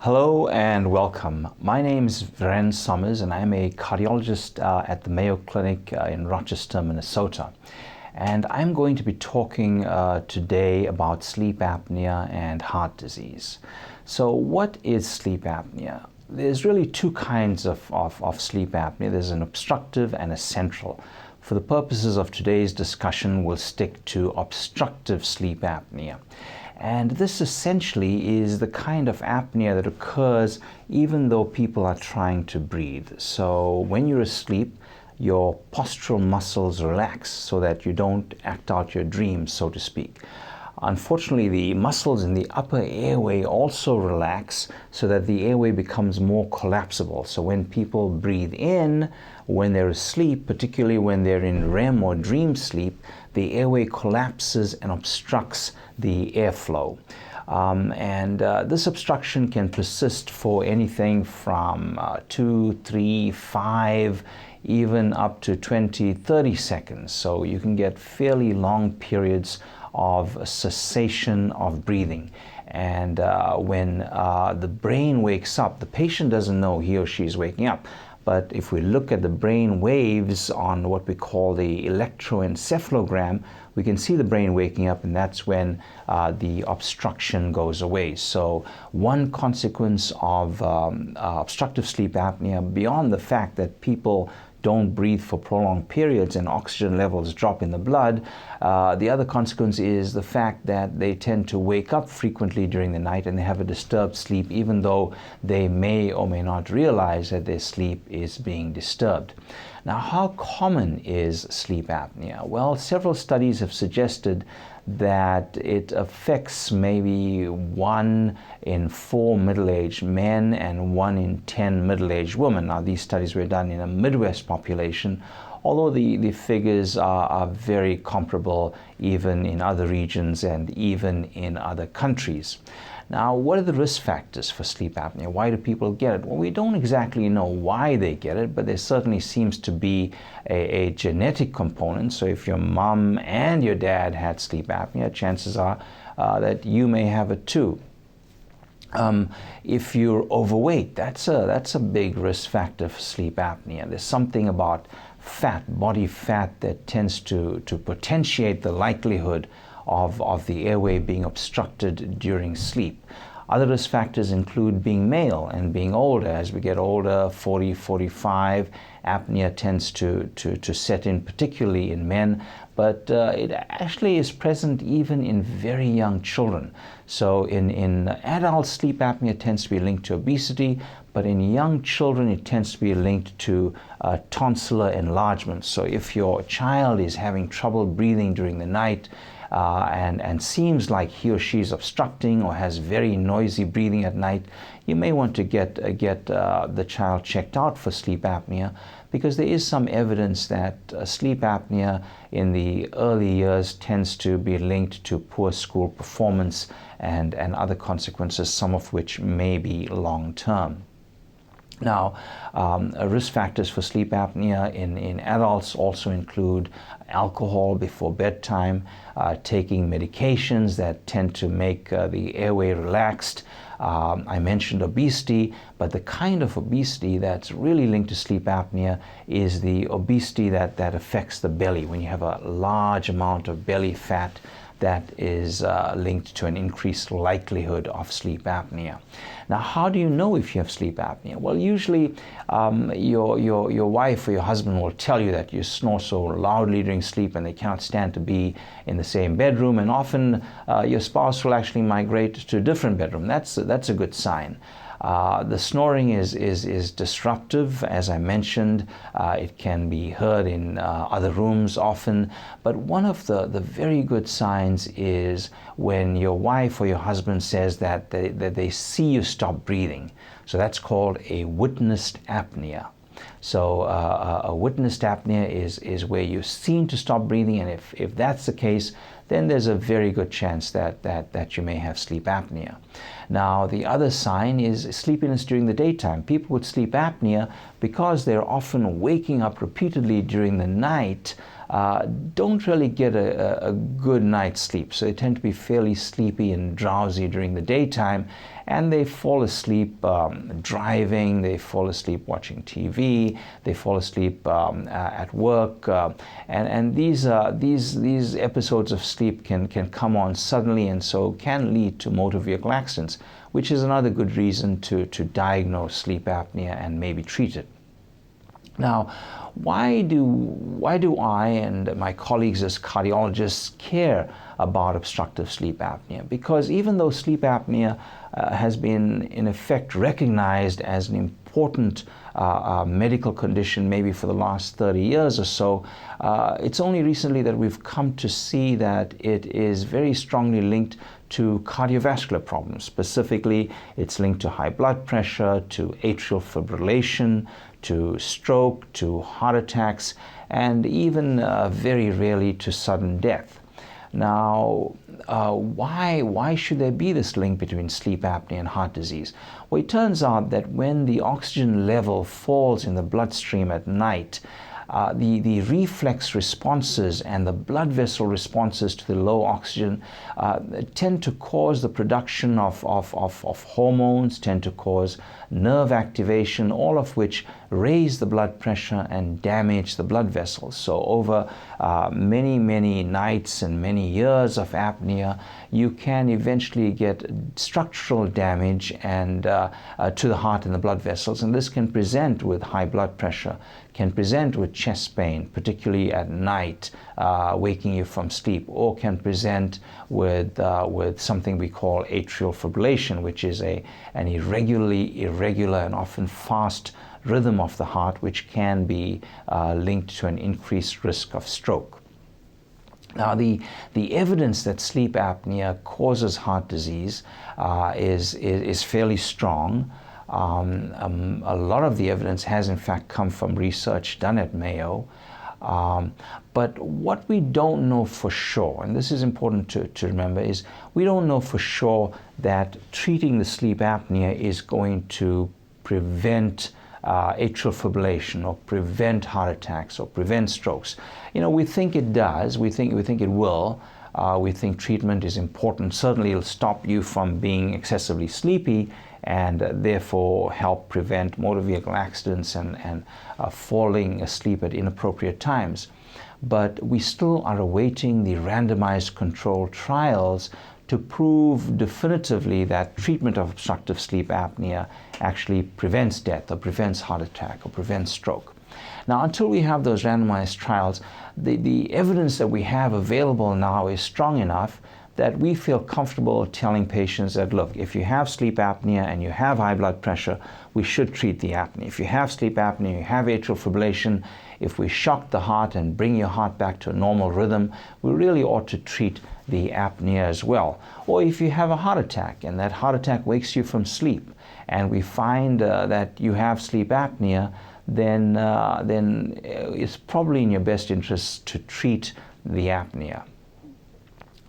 Hello and welcome. My name is Virend Somers and I'm a cardiologist at the Mayo Clinic in Rochester, Minnesota. And I'm going to be talking today about sleep apnea and heart disease. So what is sleep apnea? There's really two kinds of sleep apnea. There's an obstructive and a central. For the purposes of today's discussion, we'll stick to obstructive sleep apnea. And this essentially is the kind of apnea that occurs even though people are trying to breathe. So when you're asleep, your postural muscles relax so that you don't act out your dreams, so to speak. Unfortunately, the muscles in the upper airway also relax so that the airway becomes more collapsible. So when people breathe in, when they're asleep, particularly when they're in REM or dream sleep, the airway collapses and obstructs the airflow. This obstruction can persist for anything from 2, 3, 5, even up to 20, 30 seconds. So you can get fairly long periods of cessation of breathing. And when the brain wakes up, the patient doesn't know he or she is waking up. But if we look at the brain waves on what we call the electroencephalogram, we can see the brain waking up, and that's when the obstruction goes away. So one consequence of obstructive sleep apnea, beyond the fact that people don't breathe for prolonged periods and oxygen levels drop in the blood, the other consequence is the fact that they tend to wake up frequently during the night and they have a disturbed sleep, even though they may or may not realize that their sleep is being disturbed. Now, how common is sleep apnea? Well, several studies have suggested that it affects maybe 1 in 4 middle-aged men and 1 in 10 middle-aged women. Now, these studies were done in a Midwest population, although the figures are very comparable even in other regions and even in other countries. Now, what are the risk factors for sleep apnea? Why do people get it? Well, we don't exactly know why they get it, but there certainly seems to be a genetic component. So if your mom and your dad had sleep apnea, chances are that you may have it too. If you're overweight, that's a big risk factor for sleep apnea. There's something about fat, body fat, that tends to potentiate the likelihood of the airway being obstructed during sleep. Other risk factors include being male and being older. As we get older, 40, 45, apnea tends to set in, particularly in men, but it actually is present even in very young children. So in adults, sleep apnea tends to be linked to obesity, but in young children it tends to be linked to tonsillar enlargement. So if your child is having trouble breathing during the night, and seems like he or she is obstructing or has very noisy breathing at night, you may want to get the child checked out for sleep apnea, because there is some evidence that sleep apnea in the early years tends to be linked to poor school performance and other consequences, some of which may be long-term. Now, risk factors for sleep apnea in adults also include alcohol before bedtime, taking medications that tend to make the airway relaxed. I mentioned obesity, but the kind of obesity that's really linked to sleep apnea is the obesity that affects the belly. When you have a large amount of belly fat, that is linked to an increased likelihood of sleep apnea. Now, how do you know if you have sleep apnea? Well, usually your wife or your husband will tell you that you snore so loudly during sleep and they cannot stand to be in the same bedroom, and often your spouse will actually migrate to a different bedroom. That's a good sign. The snoring is disruptive, as I mentioned. It can be heard in other rooms often, but one of the very good signs is when your wife or your husband says that they see you stop breathing. So that's called a witnessed apnea. So a witnessed apnea is where you seem to stop breathing, and if that's the case, then there's a very good chance that you may have sleep apnea. Now, the other sign is sleepiness during the daytime. People with sleep apnea, because they're often waking up repeatedly during the night, don't really get a good night's sleep. So they tend to be fairly sleepy and drowsy during the daytime, and they fall asleep driving, they fall asleep watching TV, they fall asleep at work, and these episodes of sleep can come on suddenly, and so can lead to motor vehicle accidents, which is another good reason to diagnose sleep apnea and maybe treat it. Now, why do I and my colleagues as cardiologists care about obstructive sleep apnea? Because even though sleep apnea has been in effect recognized as an important medical condition maybe for the last 30 years or so, it's only recently that we've come to see that it is very strongly linked to cardiovascular problems. Specifically, it's linked to high blood pressure, to atrial fibrillation, to stroke, to heart attacks, and even very rarely to sudden death. Now, why should there be this link between sleep apnea and heart disease? Well, it turns out that when the oxygen level falls in the bloodstream at night, the reflex responses and the blood vessel responses to the low oxygen tend to cause the production of hormones, tend to cause nerve activation, all of which raise the blood pressure and damage the blood vessels. So over many nights and many years of apnea, you can eventually get structural damage and to the heart and the blood vessels, and this can present with high blood pressure, can present with chest pain, particularly at night, waking you from sleep, or can present with something we call atrial fibrillation, which is an irregular and often fast rhythm of the heart, which can be linked to an increased risk of stroke. Now, the evidence that sleep apnea causes heart disease is fairly strong. A lot of the evidence has in fact come from research done at Mayo. But what we don't know for sure, and this is important to remember, is we don't know for sure that treating the sleep apnea is going to prevent atrial fibrillation or prevent heart attacks or prevent strokes. We think it does. We think it will. We think treatment is important. Certainly it'll stop you from being excessively sleepy and therefore help prevent motor vehicle accidents and falling asleep at inappropriate times. But we still are awaiting the randomized controlled trials to prove definitively that treatment of obstructive sleep apnea actually prevents death or prevents heart attack or prevents stroke. Now, until we have those randomized trials, the evidence that we have available now is strong enough that we feel comfortable telling patients that, look, if you have sleep apnea and you have high blood pressure, we should treat the apnea. If you have sleep apnea, you have atrial fibrillation, if we shock the heart and bring your heart back to a normal rhythm, we really ought to treat the apnea as well. Or if you have a heart attack and that heart attack wakes you from sleep and we find that you have sleep apnea, then it's probably in your best interest to treat the apnea.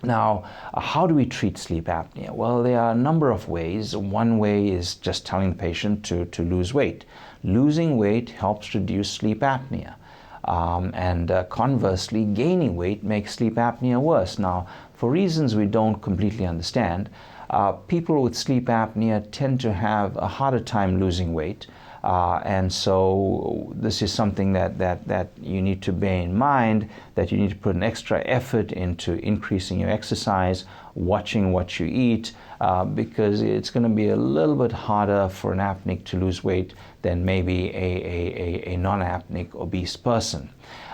Now, how do we treat sleep apnea? Well, there are a number of ways. One way is just telling the patient to lose weight. Losing weight helps reduce sleep apnea. And conversely, gaining weight makes sleep apnea worse. Now, for reasons we don't completely understand, people with sleep apnea tend to have a harder time losing weight. And so this is something that you need to bear in mind, that you need to put an extra effort into increasing your exercise, watching what you eat, because it's going to be a little bit harder for an apneic to lose weight than maybe a non-apneic obese person.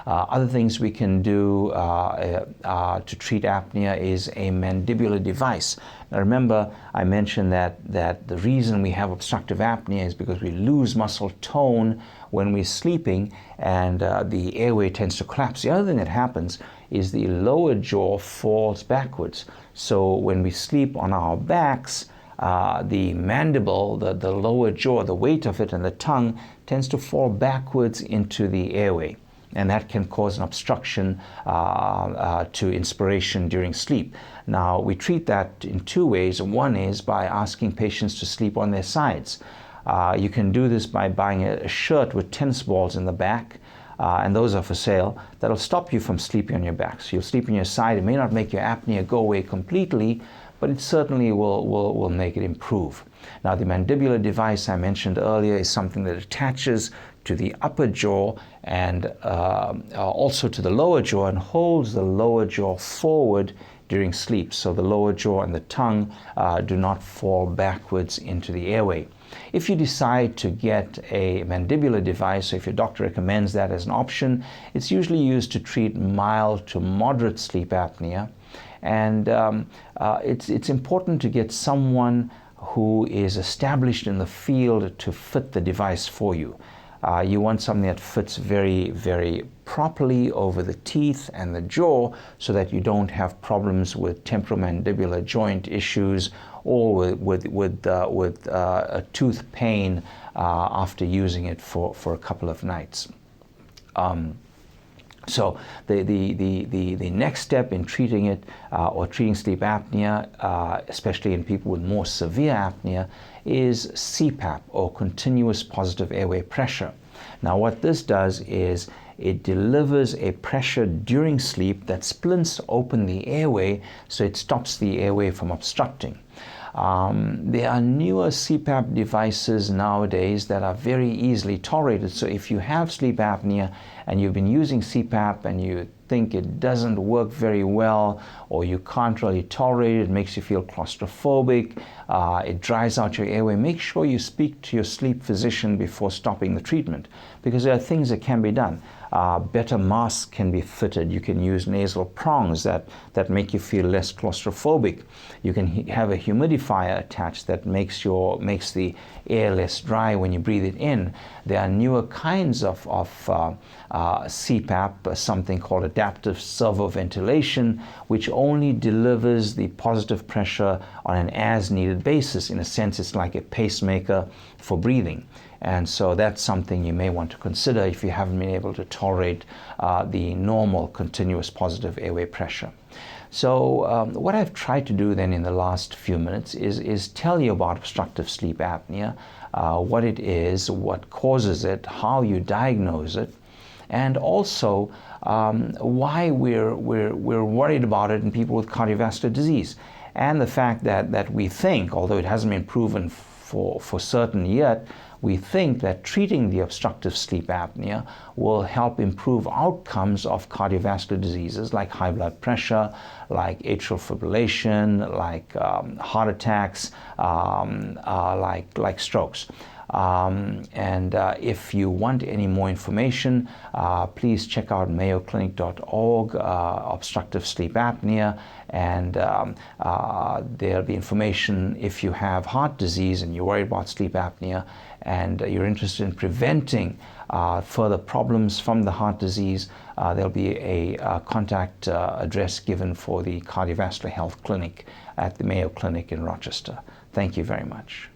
Other things we can do to treat apnea is a mandibular device. Now remember, I mentioned that the reason we have obstructive apnea is because we lose muscle tone when we're sleeping and the airway tends to collapse. The other thing that happens is the lower jaw falls backwards. So when we sleep on our backs, the mandible, the lower jaw, the weight of it and the tongue tends to fall backwards into the airway. And that can cause an obstruction to inspiration during sleep. Now, we treat that in two ways. One is by asking patients to sleep on their sides. You can do this by buying a shirt with tennis balls in the back. and those are for sale, that'll stop you from sleeping on your back. So you'll sleep on your side. It may not make your apnea go away completely, but it certainly will make it improve. Now, the mandibular device I mentioned earlier is something that attaches to the upper jaw and also to the lower jaw and holds the lower jaw forward during sleep, so the lower jaw and the tongue do not fall backwards into the airway. If you decide to get a mandibular device, or if your doctor recommends that as an option, it's usually used to treat mild to moderate sleep apnea. And it's important to get someone who is established in the field to fit the device for you. You want something that fits very, very properly over the teeth and the jaw so that you don't have problems with temporomandibular joint issues or with a tooth pain after using it for a couple of nights. So the next step in treating it or treating sleep apnea, especially in people with more severe apnea, is cPAP, or continuous positive airway pressure. Now what this does is it delivers a pressure during sleep that splints open the airway, so it stops the airway from obstructing. There are newer cPAP devices nowadays that are very easily tolerated. So if you have sleep apnea and you've been using cPAP and you think it doesn't work very well, or you can't really tolerate it, it makes you feel claustrophobic, it dries out your airway, make sure you speak to your sleep physician before stopping the treatment, because there are things that can be done. Better masks can be fitted. You can use nasal prongs that make you feel less claustrophobic. You can have a humidifier attached that makes the air less dry when you breathe it in. There are newer kinds of cPAP, something called adaptive servoventilation, which only delivers the positive pressure on an as-needed basis. In a sense, it's like a pacemaker for breathing. And so that's something you may want to consider if you haven't been able to tolerate the normal continuous positive airway pressure. So what I've tried to do then in the last few minutes is tell you about obstructive sleep apnea, what it is, what causes it, how you diagnose it, and also why we're worried about it in people with cardiovascular disease, and the fact that we think, although it hasn't been proven for certain yet, we think that treating the obstructive sleep apnea will help improve outcomes of cardiovascular diseases like high blood pressure, like atrial fibrillation, like heart attacks, like strokes. If you want any more information, please check out mayoclinic.org, obstructive sleep apnea, and there'll be information if you have heart disease and you're worried about sleep apnea and you're interested in preventing further problems from the heart disease. There'll be a contact address given for the cardiovascular health clinic at the Mayo Clinic in Rochester. Thank you very much.